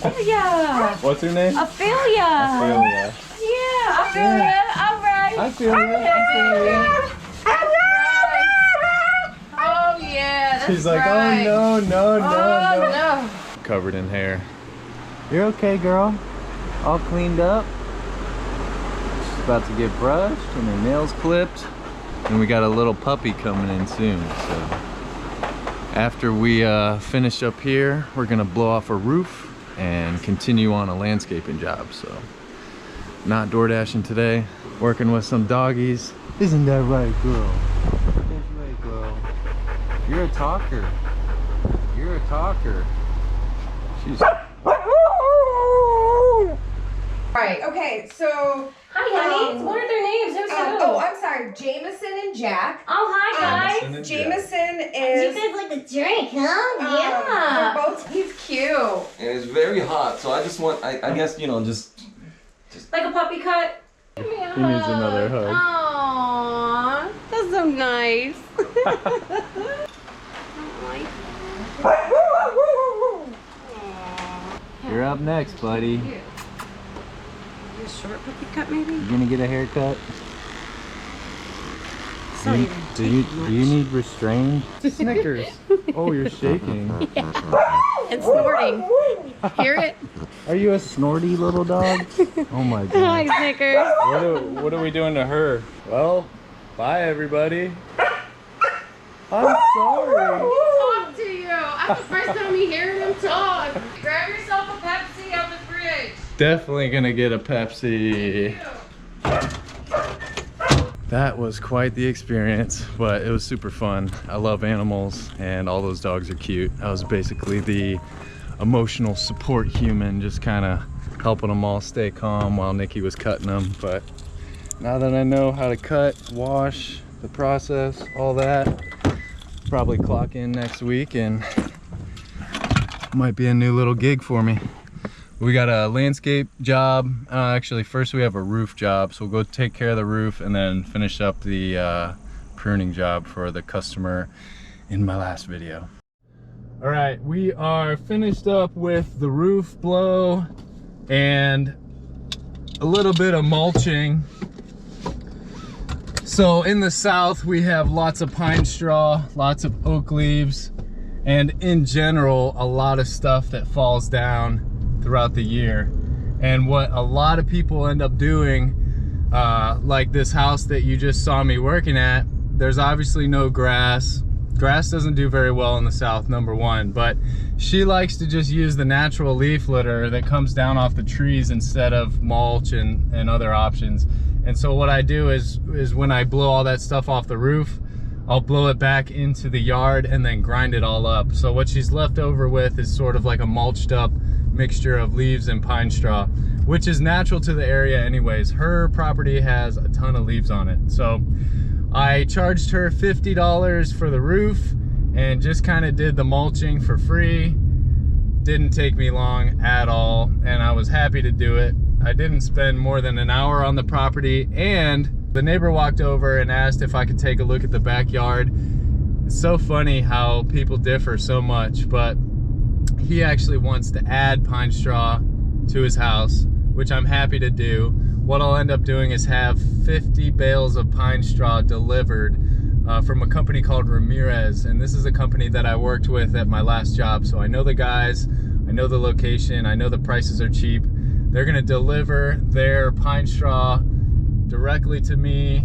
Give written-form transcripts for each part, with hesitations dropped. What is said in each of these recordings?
Ophelia. What's her name? Ophelia. Ophelia. Yeah, Ophelia. All right. I feel you. Oh yeah, that's She's like, right. oh no. No. Covered in hair. You're okay, girl. All cleaned up. She's about to get brushed and her nails clipped. And we got a little puppy coming in soon. So after we finish up here, we're gonna blow off a roof and continue on a landscaping job. So not door dashing today, working with some doggies. Isn't that right, girl? That's right, girl. You're a talker. You're a talker. She's... Right, okay, so... Hi, honey. What are their names? Who's who? Oh, I'm sorry. Jameson and Jack. Oh, hi, guys. Jameson You is... guys like the drink, huh? Yeah. They're both... He's cute. And it's very hot, so I just want, I guess, you know, just... Like a puppy cut. He needs another hug. Aww. That's so nice. You're up next, buddy. A short puppy cut, maybe? You gonna get a haircut? Do you need restrained? Snickers. Oh, you're shaking. And snorting. Hear it? Are you a snorty little dog? Oh my god. Hi, Snickers. What are we doing to her? Well, bye everybody. I'm sorry. Talk to you. That's the first time you hearing him talk. Grab yourself a Pepsi out the fridge. Definitely gonna get a Pepsi. That was quite the experience, but it was super fun. I love animals and all those dogs are cute. I was basically the emotional support human, just kind of helping them all stay calm while Nikki was cutting them. But now that I know how to cut, wash, the process, all that, probably clock in next week and might be a new little gig for me. We got a landscape job. Actually, first we have a roof job, so we'll go take care of the roof and then finish up the pruning job for the customer in my last video. All right, we are finished up with the roof blow and a little bit of mulching. So in the south, we have lots of pine straw, lots of oak leaves, and in general, a lot of stuff that falls down throughout the year. And what a lot of people end up doing, like this house that you just saw me working at, there's obviously no grass. Grass doesn't do very well in the south, number one, but she likes to just use the natural leaf litter that comes down off the trees instead of mulch and other options. And so what I do is when I blow all that stuff off the roof, I'll blow it back into the yard and then grind it all up. So what she's left over with is sort of like a mulched up mixture of leaves and pine straw, which is natural to the area anyways. Her property has a ton of leaves on it. So I charged her $50 for the roof and just kind of did the mulching for free. Didn't take me long at all, and I was happy to do it. I didn't spend more than an hour on the property, and the neighbor walked over and asked if I could take a look at the backyard. It's so funny how people differ so much, but he actually wants to add pine straw to his house, which I'm happy to do. What I'll end up doing is have 50 bales of pine straw delivered from a company called Ramirez, and this is a company that I worked with at my last job, so I know the guys, I know the location, I know the prices are cheap. They're gonna deliver their pine straw directly to me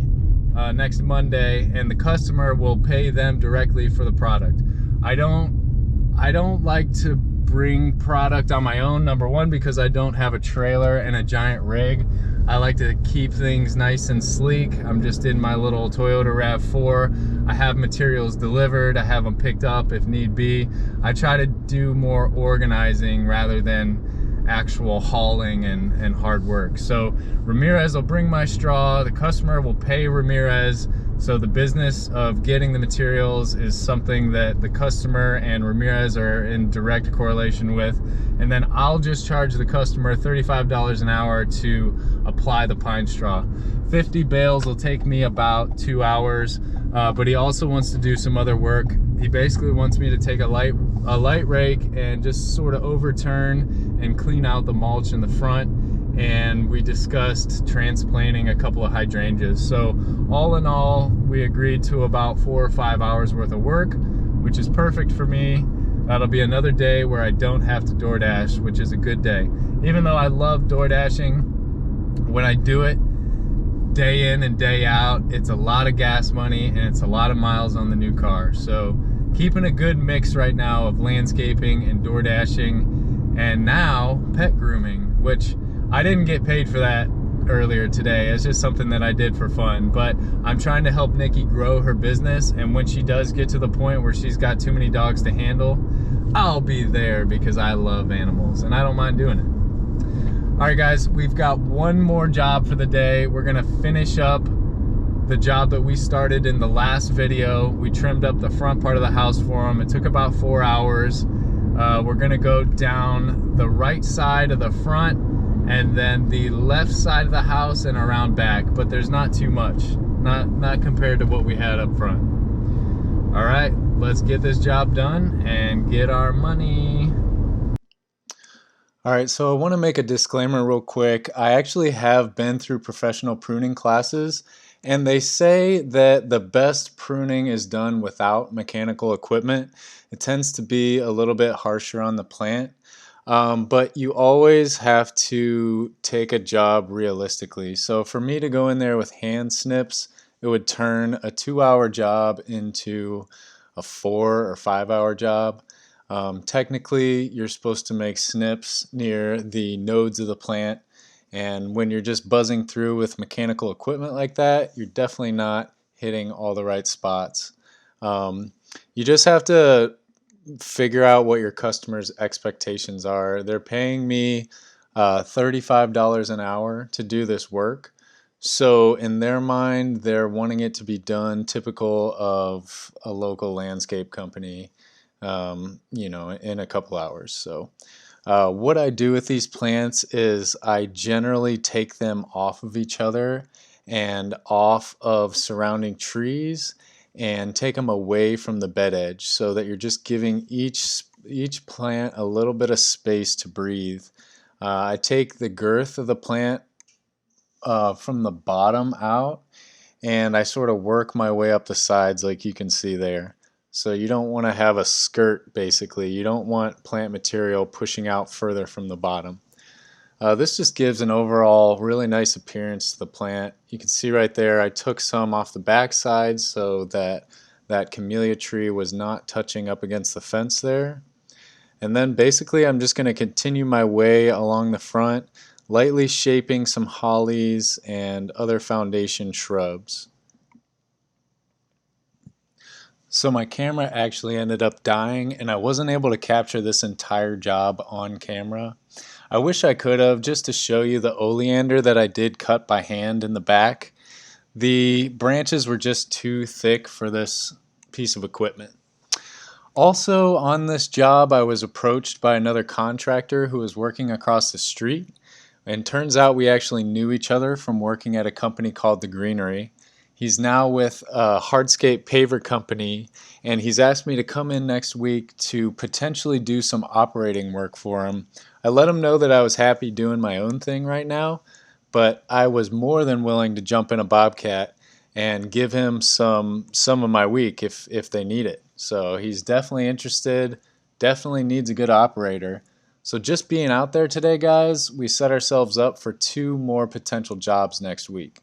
next Monday, and the customer will pay them directly for the product. I don't like to bring product on my own, number one, because I don't have a trailer and a giant rig. I like to keep things nice and sleek. I'm just in my little Toyota RAV4. I have materials delivered, I have them picked up if need be. I try to do more organizing rather than actual hauling and hard work. So Ramirez will bring my straw, the customer will pay Ramirez, so the business of getting the materials is something that the customer and Ramirez are in direct correlation with, and then I'll just charge the customer $35 an hour to apply the pine straw. 50 bales will take me about 2 hours. but he also wants to do some other work. He basically wants me to take a light rake and just sort of overturn and clean out the mulch in the front. And we discussed transplanting a couple of hydrangeas. So all in all, we agreed to about 4 or 5 hours worth of work, which is perfect for me. That'll be another day where I don't have to DoorDash, which is a good day. Even though I love DoorDashing, when I do it day in and day out, it's a lot of gas money and it's a lot of miles on the new car. So keeping a good mix right now of landscaping and DoorDashing, and now pet grooming, which I didn't get paid for that earlier today. It's just something that I did for fun, but I'm trying to help Nikki grow her business, and when she does get to the point where she's got too many dogs to handle, I'll be there because I love animals and I don't mind doing it. All right guys, we've got one more job for the day. We're gonna finish up the job that we started in the last video. We trimmed up the front part of the house for them. It took about 4 hours. We're gonna go down the right side of the front and then the left side of the house and around back, but there's not too much, not compared to what we had up front. All right, let's get this job done and get our money. All right, so I want to make a disclaimer real quick. I actually have been through professional pruning classes, and they say that the best pruning is done without mechanical equipment. It tends to be a little bit harsher on the plant. But you always have to take a job realistically. So for me to go in there with hand snips, it would turn a 2-hour job into a 4 or 5-hour job. Technically, you're supposed to make snips near the nodes of the plant. And when you're just buzzing through with mechanical equipment like that, you're definitely not hitting all the right spots. You just have to figure out what your customers' expectations are. They're paying me $35 an hour to do this work. So in their mind, they're wanting it to be done typical of a local landscape company, you know, in a couple hours. So what I do with these plants is I generally take them off of each other and off of surrounding trees and take them away from the bed edge so that you're just giving each plant a little bit of space to breathe. I take the girth of the plant from the bottom out, and I sort of work my way up the sides like you can see there. So you don't want to have a skirt, basically. You don't want plant material pushing out further from the bottom. This just gives an overall really nice appearance to the plant. You can see right there I took some off the back side so that that camellia tree was not touching up against the fence there. And then basically I'm just going to continue my way along the front, lightly shaping some hollies and other foundation shrubs. So my camera actually ended up dying and I wasn't able to capture this entire job on camera. I wish I could have, just to show you the oleander that I did cut by hand in the back. The branches were just too thick for this piece of equipment. Also on this job I was approached by another contractor who was working across the street, and turns out we actually knew each other from working at a company called The Greenery. He's now with a hardscape paver company, and he's asked me to come in next week to potentially do some operating work for him. I let him know that I was happy doing my own thing right now, but I was more than willing to jump in a Bobcat and give him some of my week if they need it. So he's definitely interested, definitely needs a good operator. So just being out there today, guys, we set ourselves up for 2 more potential jobs next week.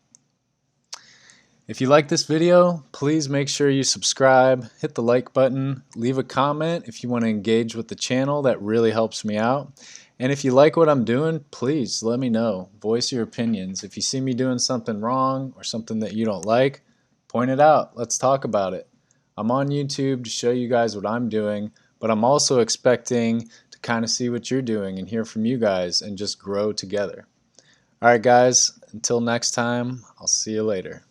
If you like this video, please make sure you subscribe, hit the like button, leave a comment if you want to engage with the channel. That really helps me out. And if you like what I'm doing, please let me know. Voice your opinions. If you see me doing something wrong or something that you don't like, point it out. Let's talk about it. I'm on YouTube to show you guys what I'm doing, but I'm also expecting to kind of see what you're doing and hear from you guys and just grow together. All right, guys, until next time, I'll see you later.